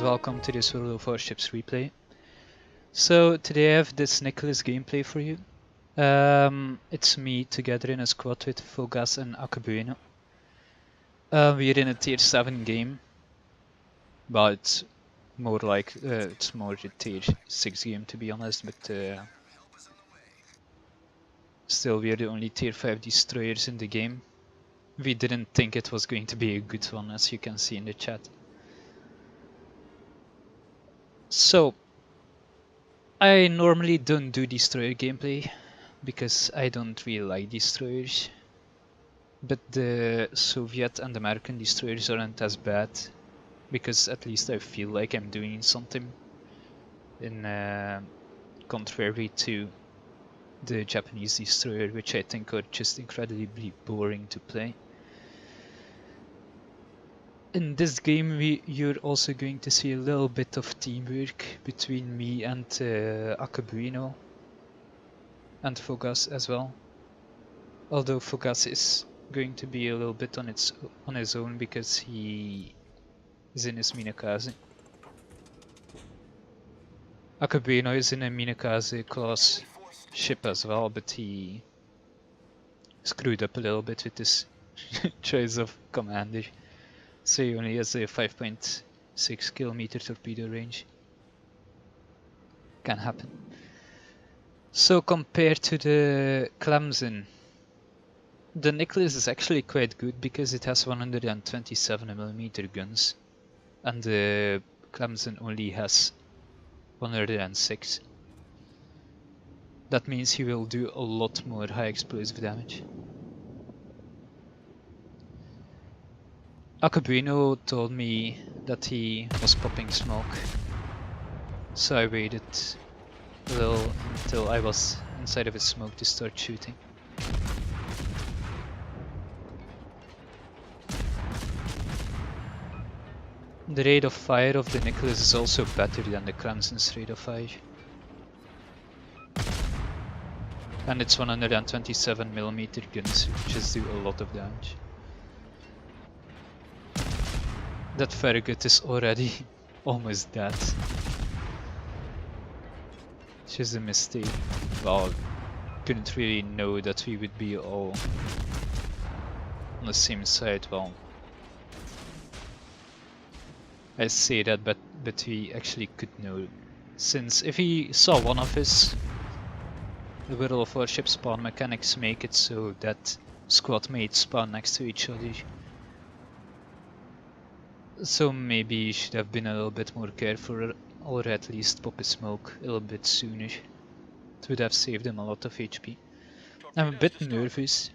welcome to this World of Warships replay. So today I have this Nicholas gameplay for you. It's me together in a squad with Fogas and Akabueno. We're in a tier 7 game, but it's more like it's more a tier 6 game to be honest, but still we're the only tier 5 destroyers in the game. We didn't think it was going to be a good one, as you can see in the chat. So I normally don't do destroyer gameplay because I don't really like destroyers, but the Soviet and American destroyers aren't as bad because at least I feel like I'm doing something, in contrary to the Japanese destroyer, which I think are just incredibly boring to play. In this game you're also going to see a little bit of teamwork between me and Akabueno and Fogas as well. Although Fogas is going to be a little bit on his own because he is in his Minakaze. Akabueno is in a Minakaze class ship as well, but he screwed up a little bit with his choice of commander. So he only has a 5.6 kilometer torpedo range. Can happen. So compared to the Clemson, the Nicholas is actually quite good because it has 127mm guns and the Clemson only has 106. That means he will do a lot more high explosive damage. Akabueno told me that he was popping smoke, so I waited a little until I was inside of his smoke to start shooting. The rate of fire of the Nicholas is also better than the Clemson's rate of fire. And it's 127mm guns, which just do a lot of damage. That Farragut is already almost dead. It's just a mistake. Well, couldn't really know that we would be all on the same side. Well, I say that, but we actually could know. Since if he saw one of us, the World of Warships spawn mechanics make it so that squad mates spawn next to each other. So maybe you should have been a little bit more careful, or at least pop a smoke a little bit sooner. It would have saved him a lot of HP. I'm a bit nervous,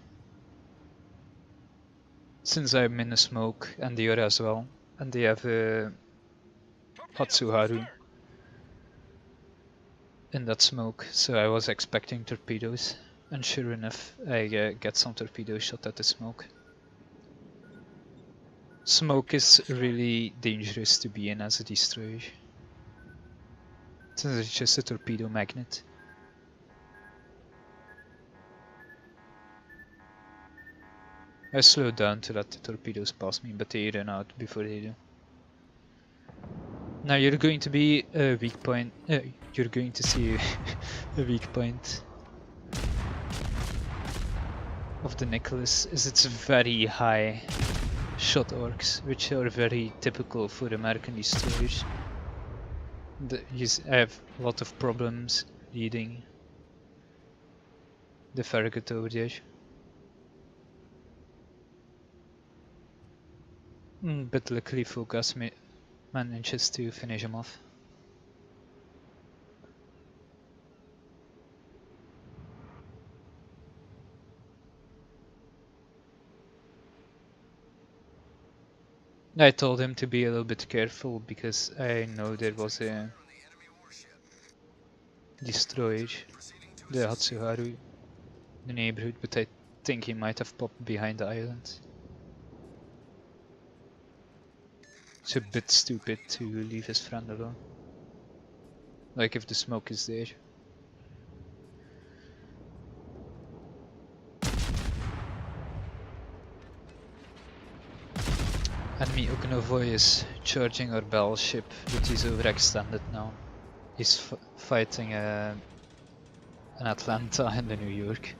since I'm in a smoke and they are as well, and they have a Hatsuharu in that smoke, so I was expecting torpedoes, and sure enough I get some torpedoes shot at the smoke. Smoke is really dangerous to be in as a destroyer, since it's just a torpedo magnet. I slowed down to let the torpedoes pass me, but they run out before they do. Now you're going to be a weak point. You're going to see a weak point of the Nicholas is its very high shot arcs, which are very typical for American destroyers. I have a lot of problems leading the Farragut over there. But luckily Fogas manages to finish him off. I told him to be a little bit careful because I know there was a destroyer, the Hatsuharu, in the neighborhood, but I think he might have popped behind the island. It's a bit stupid to leave his friend alone. Like if the smoke is there. Enemy Ognovoy is charging our battleship, but he's overextended now. He's fighting an Atlanta in the New York.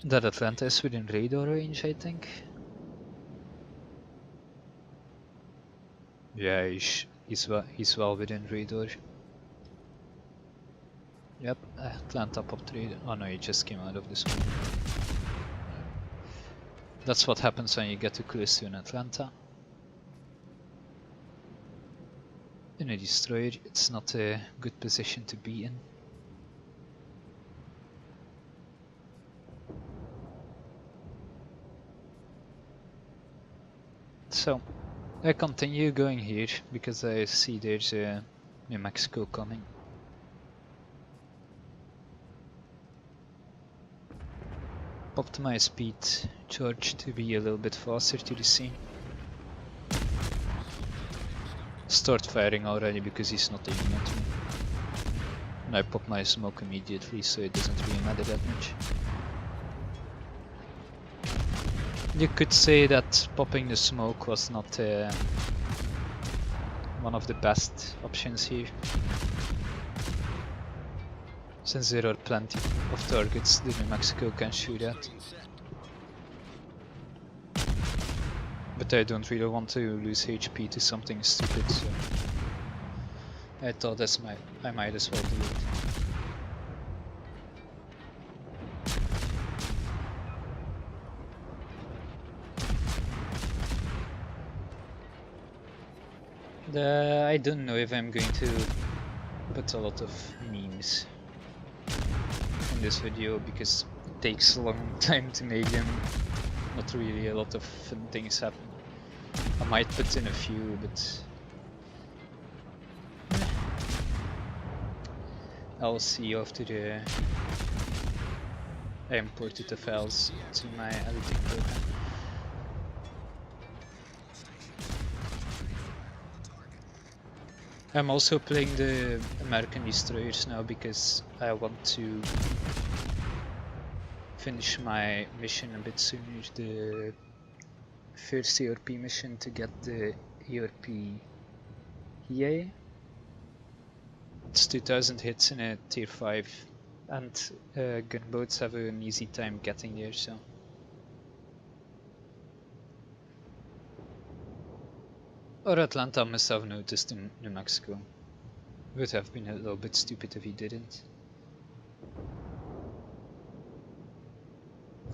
That Atlanta is within radar range, I think. Yeah, he's well within radar. Yep, Atlanta popped radar. Oh no, he just came out of the smoke. That's what happens when you get too close to an Atlanta. In a destroyer, it's not a good position to be in. So, I continue going here because I see there's a New Mexico coming. Popped my speed charge to be a little bit faster to the scene. Start firing already because he's not aiming at me. And I pop my smoke immediately so it doesn't really matter that much. You could say that popping the smoke was not one of the best options here, since there are plenty of targets that New Mexico can shoot at. But I don't really want to lose HP to something stupid, so I thought I might as well do it. I don't know if I'm going to put a lot of memes in this video because it takes a long time to make them. Not really a lot of fun things happen. I might put in a few, but I'll see after I imported the files to my editing program. I'm also playing the American destroyers now because I want to finish my mission a bit sooner, the first ERP mission to get the ERP EA. It's 2000 hits in a tier 5 and gunboats have an easy time getting there, so. Or Atlanta must have noticed in New Mexico. Would have been a little bit stupid if he didn't.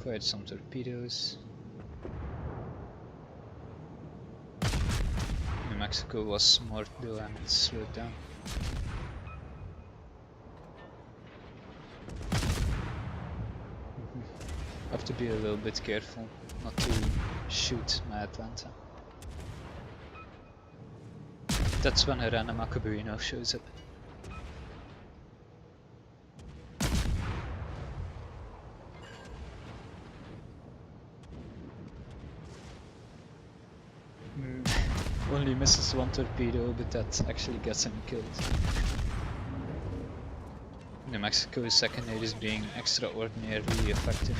Fired some torpedoes. New Mexico was smart though and it slowed down. Have to be a little bit careful not to shoot my Atlanta. That's when a random Acabuino shows up. Only misses one torpedo, but that actually gets him killed. New Mexico's secondary is being extraordinarily effective.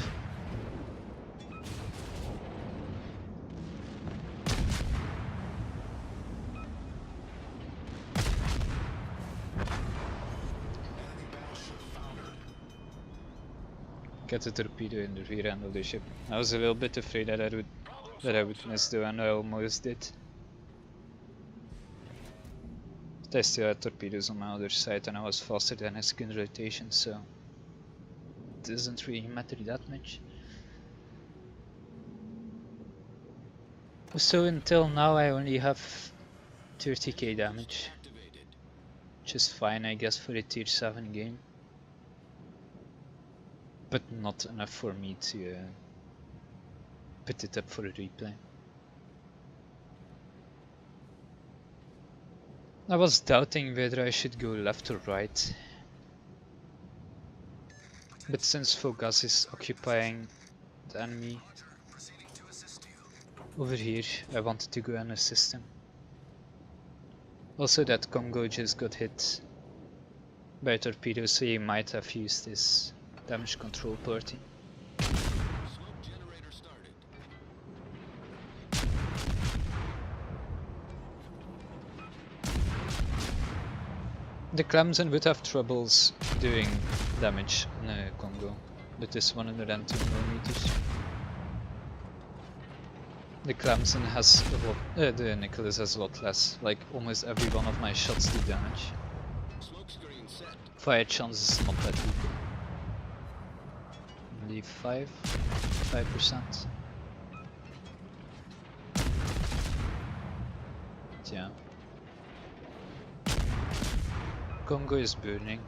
Get a torpedo in the rear end of the ship. I was a little bit afraid that I would miss though, and I almost did. But I still had torpedoes on my other side and I was faster than his gun rotation, so it doesn't really matter that much. So until now I only have 30k damage, which is fine I guess for a tier 7 game. But not enough for me to put it up for a replay. I was doubting whether I should go left or right. But since Fogas is occupying the enemy over here, I wanted to go and assist him. Also that Congo just got hit by a torpedo, so he might have used his damage control party. The Clemson would have troubles doing damage in a Congo with this 102mm. The Clemson has a lot, the Nicholas has a lot less, like almost every one of my shots do damage. Fire chance is not that good. Only 5%. Yeah. Congo is burning.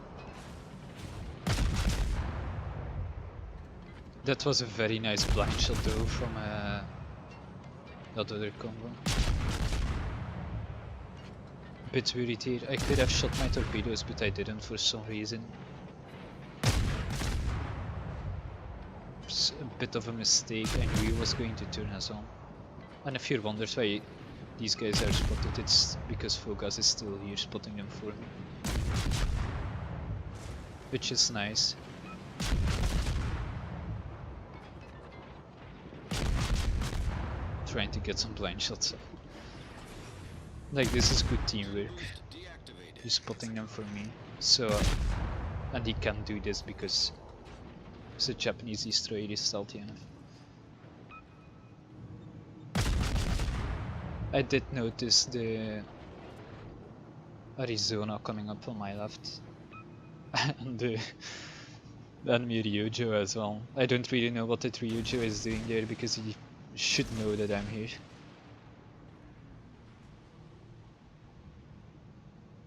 That was a very nice blind shot though from that other Congo. Bit worried here. I could have shot my torpedoes, but I didn't for some reason. It's a bit of a mistake. I knew he was going to turn us on. And if you're wondering why these guys are spotted, it's because Fogas is still here spotting them for me. Which is nice. Trying to get some blind shots. Like, this is good teamwork. He's spotting them for me. So, and he can do this because it's a Japanese destroyer is stealthy enough. I did notice the Arizona coming up on my left. And the enemy Ryujo as well. I don't really know what the Ryujo is doing there because he should know that I'm here.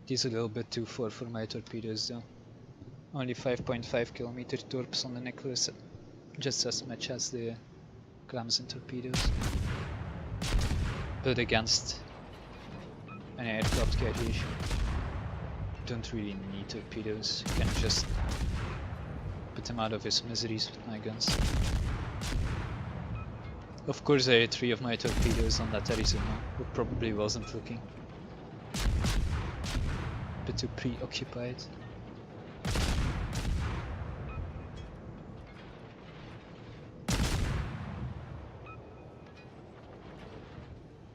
He's a little bit too far for my torpedoes though. Only 5.5 kilometer torps on the Nicholas, just as much as the Clemson torpedoes. But against an aircraft carrier, don't really need torpedoes. You can just put him out of his miseries with my guns. Of course I had 3 of my torpedoes on that Arizona, who probably wasn't looking. Bit too preoccupied.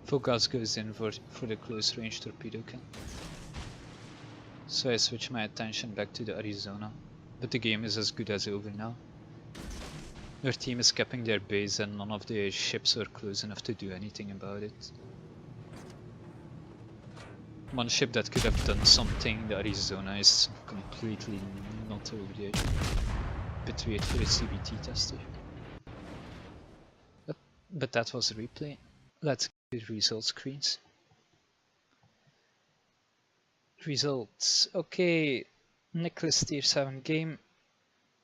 Fogas goes in for the close range torpedo kill. So I switch my attention back to the Arizona. But the game is as good as over now. Their team is capping their base and none of their ships are close enough to do anything about it. One ship that could have done something, the Arizona, is completely not over there. But wait for a CBT tester. But that was a replay. Let's get the result screens. Results. Okay, Nicholas tier 7 game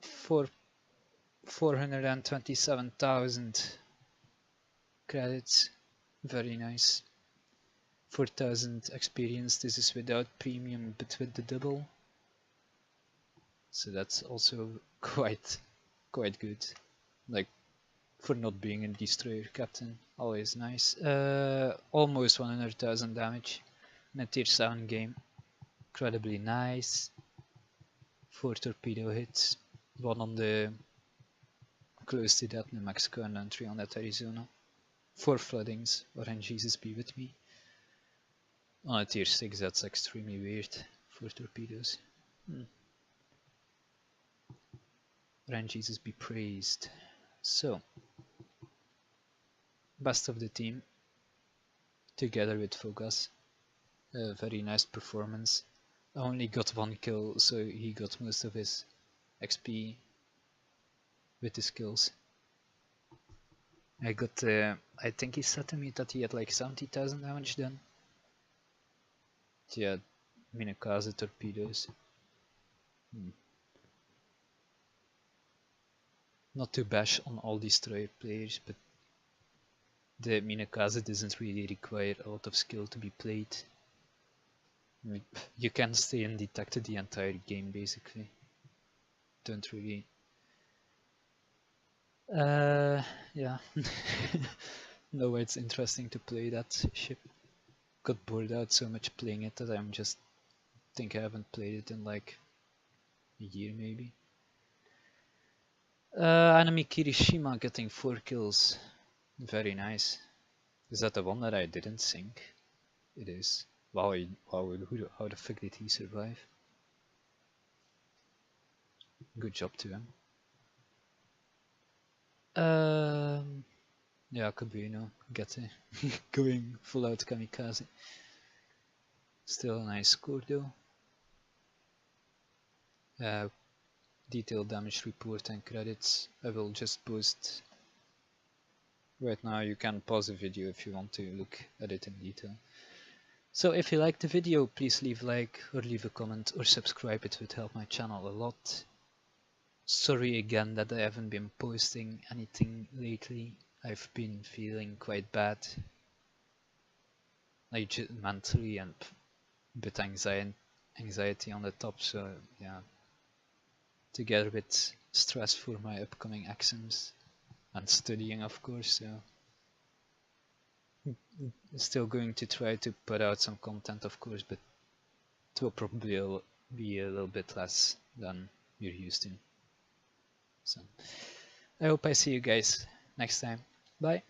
for 427,000 credits. Very nice. 4,000 experience. This is without premium but with the double. So that's also quite good. Like, for not being a destroyer captain, always nice. Almost 100,000 damage in a tier 7 game. Incredibly nice. 4 torpedo hits, 1 on the close to that New Mexico and then 3 on that Arizona. 4 floodings, RNGs be with me. On a tier 6 that's extremely weird. 4 torpedoes. RNGs be praised. So, best of the team, together with Fogas. Very nice performance. I only got 1 kill, so he got most of his XP with his kills. I got, I think he said to me that he had like 70,000 damage then. Yeah, Minakaze torpedoes. Not to bash on all destroyer players, but the Minakaze doesn't really require a lot of skill to be played. I mean, you can stay undetected the entire game basically. Don't really... yeah. No, it's interesting to play that ship. Got bored out so much playing it that I'm just think I haven't played it in like a year maybe. Enemy Kirishima getting 4 kills. Very nice. Is that the one that I didn't sink? It is. Wow, how the fuck did he survive? good job to him. Yeah, Kabuino, Gete, going full out kamikaze. Still a nice score though. Detailed damage report and credits. I will just post right now. You can pause the video if you want to look at it in detail. So if you liked the video, please leave a like or leave a comment or subscribe. It would help my channel a lot. Sorry again that I haven't been posting anything lately. I've been feeling quite bad, like mentally and a bit anxiety on the top, so yeah, together with stress for my upcoming exams and studying of course, so still going to try to put out some content of course, but it will probably be a little bit less than you're used to. So I hope I see you guys next time. Bye.